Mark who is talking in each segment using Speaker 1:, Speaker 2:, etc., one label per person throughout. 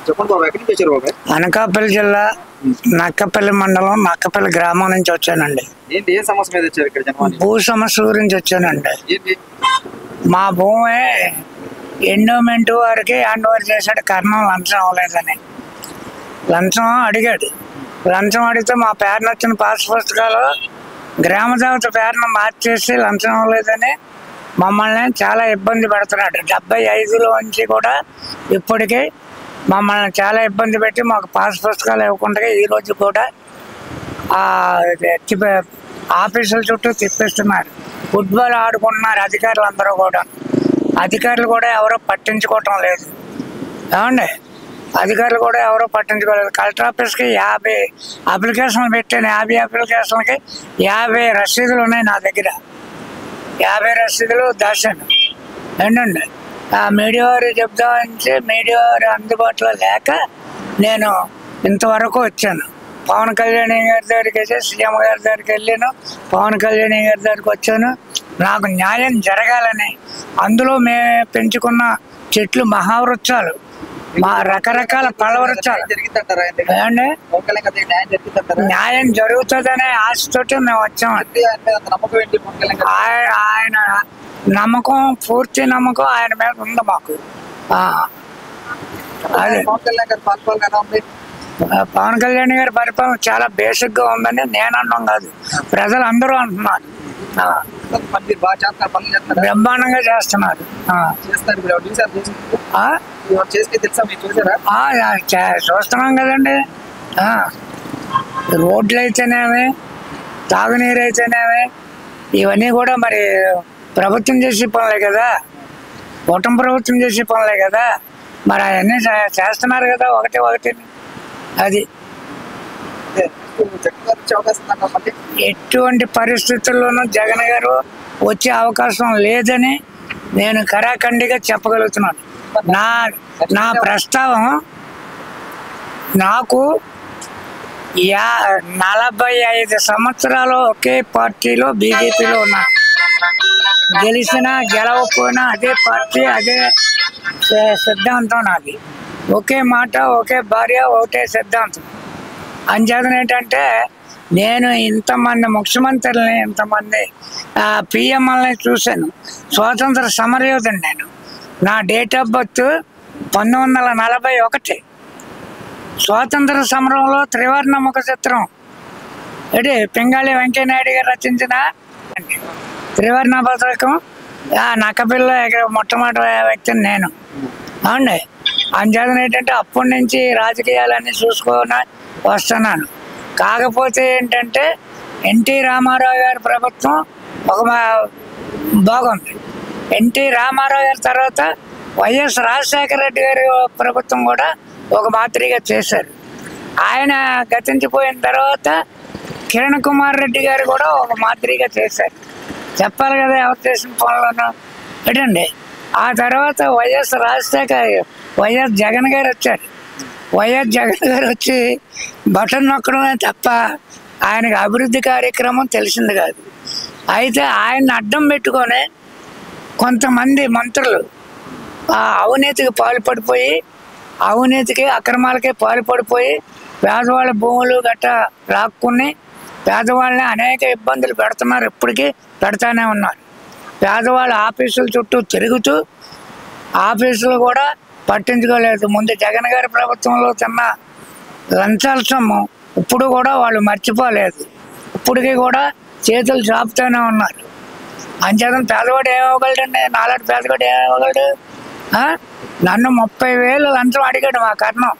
Speaker 1: చెప్పండి బాబు, ఎక్కడి నుంచి వచ్చారు బాబు?
Speaker 2: అనకాపల్లి జిల్లా నక్కపల్లి మండలం నక్కపల్లి గ్రామం నుంచి వచ్చానండి.
Speaker 1: ఏంటి, ఏ సమస్య మీద వచ్చారు ఇక్కడ జనవాణి?
Speaker 2: భూ సమస్య గురించి వచ్చానండి.
Speaker 1: ఏంటి?
Speaker 2: మా భూమి ఎండోమెంట్ వారికి హ్యాండ్ ఓవర్ చేశాడు, కర్ణం లంచం అవ్వలేదని. లంచం అడిగాడు. లంచం అడిగితే మా పేరున వచ్చిన పాస్ పుస్తకాలు గ్రామ దేవత పేరున మార్చేసి లంచం అవ్వలేదని మమ్మల్ని చాలా ఇబ్బంది పెడుతున్నాడు. 75లో నుంచి కూడా ఇప్పటికీ మమ్మల్ని చాలా ఇబ్బంది పెట్టి మాకు పాస్ పుస్తకాలు ఇవ్వకుండా ఈరోజు కూడా ఆఫీసుల చుట్టూ తిప్పిస్తున్నారు. ఫుట్బాల్ ఆడుకుంటున్నారు అధికారులు అందరూ కూడా. అధికారులు కూడా ఎవరో పట్టించుకోవటం లేదు. ఏమండి, అధికారులు కూడా ఎవరో పట్టించుకోలేదు. కలెక్టర్ ఆఫీస్కి 50 అప్లికేషన్లు పెట్టాను. 50 అప్లికేషన్లకి 50 రసీదులు ఉన్నాయి నా దగ్గర. 50 రసీదులు దాచాను. ఏంటండి, ఆ మీడియా వారు చెప్దామని మీడియా వారు అందుబాటులో లేక నేను ఇంతవరకు వచ్చాను. పవన్ కళ్యాణ్ గారి దగ్గరికి అయితే సీఎం గారి దగ్గరికి వెళ్ళాను. పవన్ కళ్యాణ్ గారి దగ్గరికి వచ్చాను. నాకు న్యాయం జరగాలని. అందులో మేము పెంచుకున్న చెట్లు మహావృక్షాలు, మా రకరకాల పళ్ళ వృక్షాలు. ఏమండి, న్యాయం జరుగుతుందనే ఆశతోటి మేము వచ్చామండి. ఆయన నమ్మకం, పూర్తి నమ్మకం ఆయన మీద ఉంది మాకు. అదే పవన్ కళ్యాణ్ గారి పరిపాలన చాలా బేసిక్ గా ఉందని నేను అనడం కాదు, ప్రజలు అందరూ అంటున్నారు. బ్రహ్మాండంగా చేస్తున్నారు. చూస్తున్నాం కదండి. రోడ్లు అయితేనేమి, తాగునీరు అయితేనేమి, ఇవన్నీ కూడా మరి ప్రభుత్వం చేసే పనులే కదా, కూటమి ప్రభుత్వం చేసే పనులే కదా. మరి అవన్నీ చేస్తున్నారు కదా ఒకటి. అది ఎటువంటి పరిస్థితుల్లోనూ జగన్ గారు వచ్చే అవకాశం లేదని నేను ఖరాఖండిగా చెప్పగలుగుతున్నాను. నా ప్రస్తావం నాకు 45 సంవత్సరాలు ఒకే పార్టీలో బీజేపీలో ఉన్నా. గెలిచినా గెలవకపోయినా అదే పార్టీ, అదే సిద్ధాంతం నాది. ఒకే మాట, ఒకే భార్య, ఒకటే సిద్ధాంతం. అంచేతన ఏంటంటే నేను ఇంతమంది ముఖ్యమంత్రులని, ఇంతమంది పిఎంఎల్ని చూశాను. స్వాతంత్ర సమరయోధుని నేను. నా డేట్ ఆఫ్ బర్త్ 1941. స్వాతంత్ర సమరంలో త్రివర్ణ ముఖ చిత్రం అంటే పింగాళి వెంకయ్యనాయుడు గారు రచించిన త్రివర్ణ పతాకం నక్కపిల్ల మొట్టమొదటి వ్యక్తిని నేను. అవునండి, అంచేతన ఏంటంటే అప్పటి నుంచి రాజకీయాలన్నీ చూసుకొని వస్తున్నాను. కాకపోతే ఏంటంటే ఎన్టీ రామారావు గారి ప్రభుత్వం ఒక బాగుంది. ఎన్టీ రామారావు గారి తర్వాత వైఎస్ రాజశేఖర రెడ్డి గారి ప్రభుత్వం కూడా ఒక మాదిరిగా చేశారు. ఆయన గతించిపోయిన తర్వాత కిరణ్ కుమార్ రెడ్డి గారు కూడా ఒక మాదిరిగా చేశారు. చెప్పాలి కదా ఎవరు చేసిన పనులను ఏంటండి. ఆ తర్వాత వైఎస్ జగన్ గారు వచ్చారు. వైఎస్ జగన్ గారు వచ్చి బటన్ నొక్కడమే తప్ప ఆయనకు అభివృద్ధి కార్యక్రమం తెలిసింది కాదు. అయితే ఆయన్ని అడ్డం పెట్టుకొని కొంతమంది మంత్రులు అవినీతికి పాల్పడిపోయి, అవినీతికి అక్రమాలకే పాల్పడిపోయి పేదవాళ్ళ భూములు గట్టా లాక్కుని పేదవాళ్ళని అనేక ఇబ్బందులు పెడుతున్నారు. ఇప్పటికీ పెడతానే ఉన్నారు. పేదవాళ్ళ ఆఫీసుల చుట్టూ తిరుగుతూ ఆఫీసులు కూడా పట్టించుకోలేదు. ముందు జగన్ గారి ప్రభుత్వంలో తిన్న లంచాల సొమ్ము ఇప్పుడు కూడా వాళ్ళు మర్చిపోలేదు. ఇప్పటికీ కూడా చేతులు చాపుతూనే ఉన్నారు. అంచేతం పేదవాడు ఏమవ్వగలడండి? నాలాంటి పేదవాడు ఏమవ్వగలడు? నన్ను 30,000 లంచం అడిగాడు మా కర్ణం.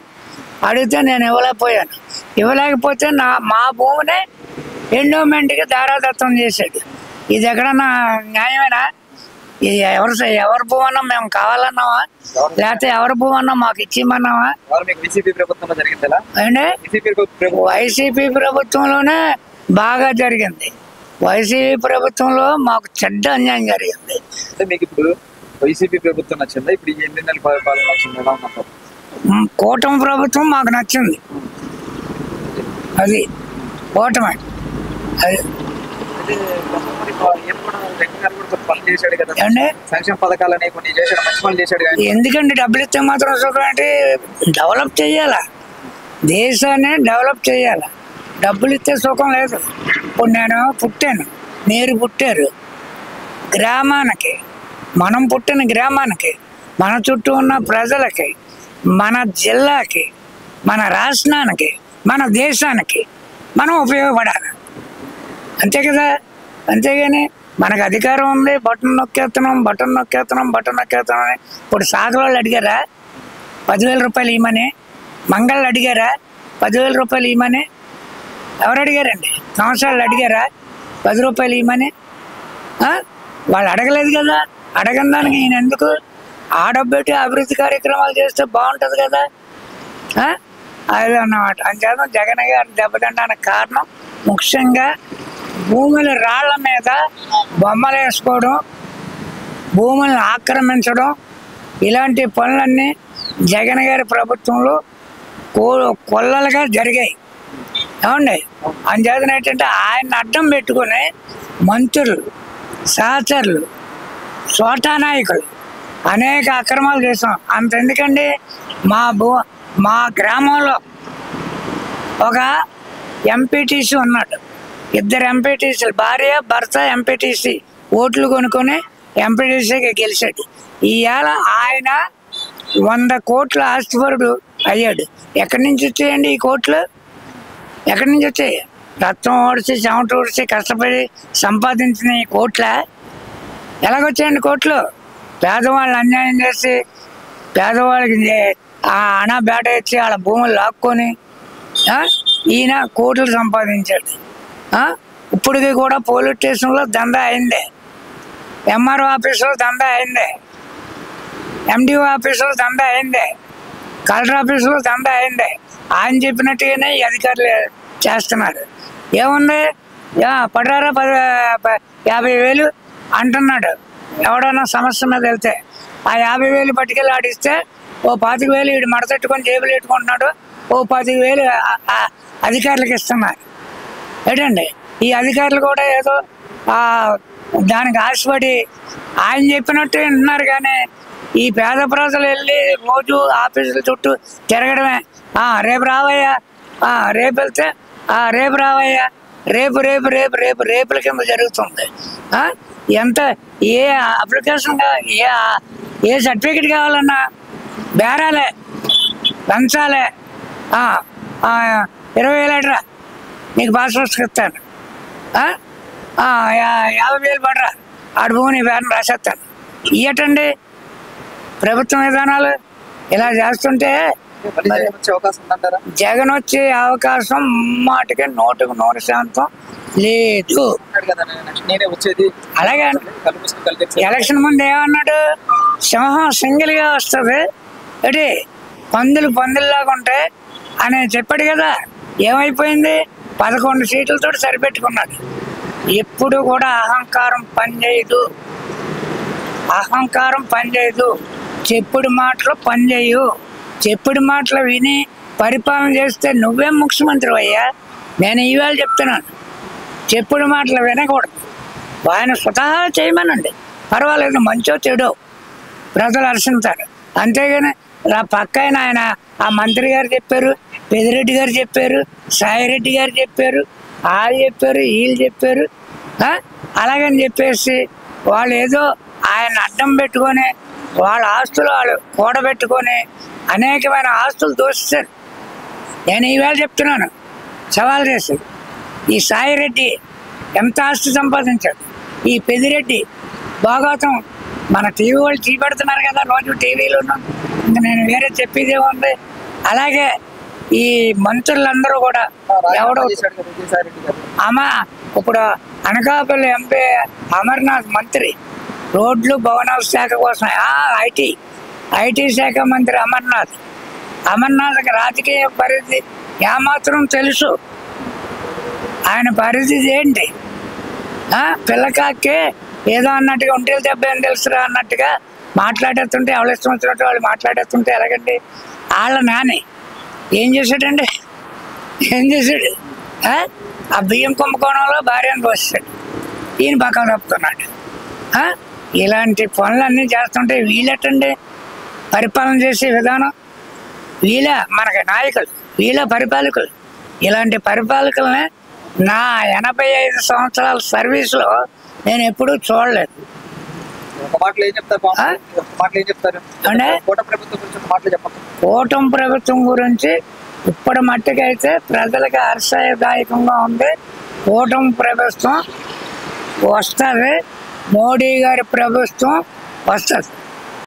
Speaker 2: అడిగితే నేను ఇవ్వలేకపోయాను. ఇవ్వలేకపోతే మా భూమిని ఎండోమెంట్కి దారాదత్తం చేశాడు. ఇది ఎక్కడన్నా న్యాయమేనా? ఇది ఎవరి భూమి అన్నా మేము కావాలన్నావా, లేకపోతే ఎవరి భూమి అన్నా మాకు ఇచ్చిమన్నావా? అంటే వైసీపీ ప్రభుత్వంలోనే బాగా జరిగింది. వైసీపీ ప్రభుత్వంలో మాకు చెడ్డ అన్యాయం జరిగింది.
Speaker 1: మీకు ఇప్పుడు వైసీపీ ప్రభుత్వం నచ్చిందా? ఇప్పుడు 8 నెలల పాలన నచ్చిందా?
Speaker 2: కూటమి ప్రభుత్వం మాకు నచ్చింది. అది కూటమి. అది
Speaker 1: అయితే మరి ఈయన కూడా జగన్ గారు కూడా కొన్ని పనులు చేశాడు కదా,
Speaker 2: ఏమండి
Speaker 1: సంక్షేమ పథకాలని కొన్ని చేశాడు, మంచి పనులు చేశాడు కానీ
Speaker 2: ఎందుకండి డబ్బులు ఇస్తే మాత్రం సుఖం అంటే డెవలప్ చేయాలా, దేశాన్ని డెవలప్ చేయాలి. డబ్బులు ఇస్తే సుఖం లేదు. ఇప్పుడు నేను పుట్టాను, మీరు పుట్టారు, గ్రామానికి, మనం పుట్టిన గ్రామానికి, మన చుట్టూ ఉన్న ప్రజలకి, మన జిల్లాకి, మన రాష్ట్రానికి, మన దేశానికి మనం ఉపయోగపడాలి, అంతే కదా. అంతేగాని మనకు అధికారం ఉంది, బటన్ నొక్కేస్తున్నాం అని. ఇప్పుడు సాగరోళ్ళు అడిగారా 10,000 రూపాయలు ఇవ్వమని? మంగళ్ళు అడిగారా 10,000 రూపాయలు ఇవ్వమని? ఎవరు అడిగారండి? సంవత్సరాలు అడిగారా 10 రూపాయలు ఇవ్వమని? వాళ్ళు అడగలేదు కదా. అడగని దానికి ఈయన ఎందుకు ఆ డబ్బు పెట్టి అభివృద్ధి కార్యక్రమాలు చేస్తే బాగుంటుంది కదా. అది అన్నమాట. అంచేత జగన్ గారు దెబ్బతింటానికి కారణం ముఖ్యంగా భూముల రాళ్ల మీద బొమ్మలు వేసుకోవడం, భూములను ఆక్రమించడం, ఇలాంటి పనులన్నీ జగన్ గారి ప్రభుత్వంలో కొల్లలుగా జరిగాయి. ఏమండి? అంచేతన ఏంటంటే ఆయన అడ్డం పెట్టుకుని మంత్రులు, సహచరులు, సోటా నాయకులు అనేక అక్రమాలు చేసాం. అంతెందుకండి, మా గ్రామంలో ఒక ఎంపీటీసీ ఉన్నాడు, 2 ఎంపీటీసీలు, భార్య భర్త ఎంపీటీసీ ఓట్లు కొనుక్కొని ఎంపీటీసీకి గెలిచాడు. ఈవేళ ఆయన 100 కోట్ల ఆస్తిపరుడు అయ్యాడు. ఎక్కడి నుంచి వచ్చాయండి ఈ కోట్లు? ఎక్కడి నుంచి వచ్చాయి? రక్తం ఓడిచి, చెమట ఓడిచి, కష్టపడి సంపాదించిన ఈ కోట్ల ఎలాగొచ్చాయండి కోట్లు? పేదవాళ్ళని అన్యాయం చేసి, పేదవాళ్ళకి అనా బేట ఇచ్చి వాళ్ళ భూములు లాక్కొని ఈయన కోట్లు సంపాదించాడు. ఇప్పటికీ కూడా పోలీస్ స్టేషన్లో దందా అయిందే, ఎంఆర్ఓ ఆఫీసులో దందా అయిందే, ఎండిఓ ఆఫీసులో దందా అయిందే, కలెక్టర్ ఆఫీసులో దందా అయిందే. ఆయన చెప్పినట్టుగానే ఈ అధికారులు చేస్తున్నారు. ఏముంది, పడారా 50,000 అంటున్నాడు. ఎవడన్నా సమస్య మీద వెళ్తే ఆ 50,000 పట్టుకెళ్ళి ఆడిస్తే ఓ 25,000 వీడు మడతెట్టుకొని జేబులు పెట్టుకుంటున్నాడు, ఓ 10,000 అధికారులకు ఇస్తున్నారు. ఏంటండి, ఈ అధికారులు కూడా ఏదో దానికి ఆశపడి ఆయన చెప్పినట్టు వింటున్నారు. కానీ ఈ పేద ప్రజలు వెళ్ళి రోజు ఆఫీసుల చుట్టూ తిరగడమే. రేపు రావయ్యా, రేపు వెళ్తే రేపు రావయ్యా, రేపుల కింద జరుగుతుంది. ఎంత ఏ అప్లికేషన్, ఏ సర్టిఫికెట్ కావాలన్నా బేరాలే, లంచాలే. 20,000 నీకు పాస్ పుస్తకం ఇస్తాను, 50,000 పడరా ఆడు భూమి బేరం రాసేస్తాను. ఇయ్యటండి ప్రభుత్వ విధానాలు. ఇలా చేస్తుంటే జగన్ వచ్చే అవకాశం మాటికి 100% లేదు. అలాగే ఎలక్షన్ ముందు ఏమన్నాడు, సింహం సింగిల్గా వస్తుంది, అంటే పందుల్లాగా ఉంటాయి అని చెప్పాడు కదా. ఏమైపోయింది? 11 సీట్లతో సరిపెట్టుకున్నాడు. ఎప్పుడు కూడా అహంకారం పనిచేయదు, చెప్పుడు మాటలు పనిచేయు. చెప్పుడు మాటలు విని పరిపాలన చేస్తే నువ్వేం ముఖ్యమంత్రి అయ్యా? నేను ఈవేళ చెప్తున్నాను, చెప్పుడు మాటలు వినకూడదు. ఆయన స్వతహా చేయమనండి, పర్వాలేదు, మంచో చెడో ప్రజలు హర్షించారు. అంతేగాని పక్కన ఆయన ఆ మంత్రి గారు చెప్పారు, పెదిరెడ్డి గారు చెప్పారు, సాయిరెడ్డి గారు చెప్పారు, వాళ్ళు చెప్పారు, వీళ్ళు చెప్పారు, అలాగని చెప్పేసి వాళ్ళు ఏదో ఆయన అడ్డం పెట్టుకొని వాళ్ళ ఆస్తులు వాళ్ళు కూడబెట్టుకొని అనేకమైన ఆస్తులు దోషిస్తారు. నేను ఈవేళ చెప్తున్నాను సవాల్ చేసి, ఈ సాయిరెడ్డి ఎంత ఆస్తి సంపాదించాడు, ఈ పెదిరెడ్డి భాగవతం మన టీవీ వాళ్ళు చూపెడుతున్నారు కదా రోజు టీవీలోనూ, ఇంకా నేను వేరే చెప్పేది ఏముంది. అలాగే ఈ మంత్రులందరూ కూడా ఎవడో ఇప్పుడు అనకాపల్లి ఎంపీ అమర్నాథ్ మంత్రి, రోడ్లు భవనాల శాఖ కోసం ఐటీ శాఖ మంత్రి అమర్నాథ్కి రాజకీయ పరిస్థితి ఏమాత్రం తెలుసు. ఆయన పరిస్థితి ఏంటి? పిల్లకాకే ఏదో అన్నట్టుగా ఒంటేలు దెబ్బ ఏం తెలుసురా అన్నట్టుగా మాట్లాడేస్తుంటే, ఎవరి ఇష్టం వచ్చినట్టు వాళ్ళు మాట్లాడేస్తుంటే ఎలాగండి? వాళ్ళ నాని ఏం చేశాడు? ఆ బియ్యం కుంభకోణంలో భార్యను పోసాడు. ఈయన పక్కన తప్పుతున్నాడు. ఇలాంటి పనులన్నీ చేస్తుంటే వీళ్ళటండి పరిపాలన చేసే విధానం? వీళ్ళ మనకి నాయకులు, వీళ్ళ పరిపాలకులు. ఇలాంటి పరిపాలకులనే నా 85 సంవత్సరాల సర్వీస్లో నేను ఎప్పుడూ చూడలేదు.
Speaker 1: ఒక మాటలు ఏం చెప్తారు? ఒక మాటలు ఏం చెప్తారు
Speaker 2: అంటే
Speaker 1: కూటమి ప్రభుత్వం గురించి ఒక మాటలు చెప్పండి.
Speaker 2: కూటమి ప్రభుత్వం గురించి ఇప్పుడు మట్టుకైతే ప్రజలకు హర్షదాయకంగా ఉంది. కూటమి ప్రభుత్వం వస్తుంది, మోడీ గారి ప్రభుత్వం వస్తుంది.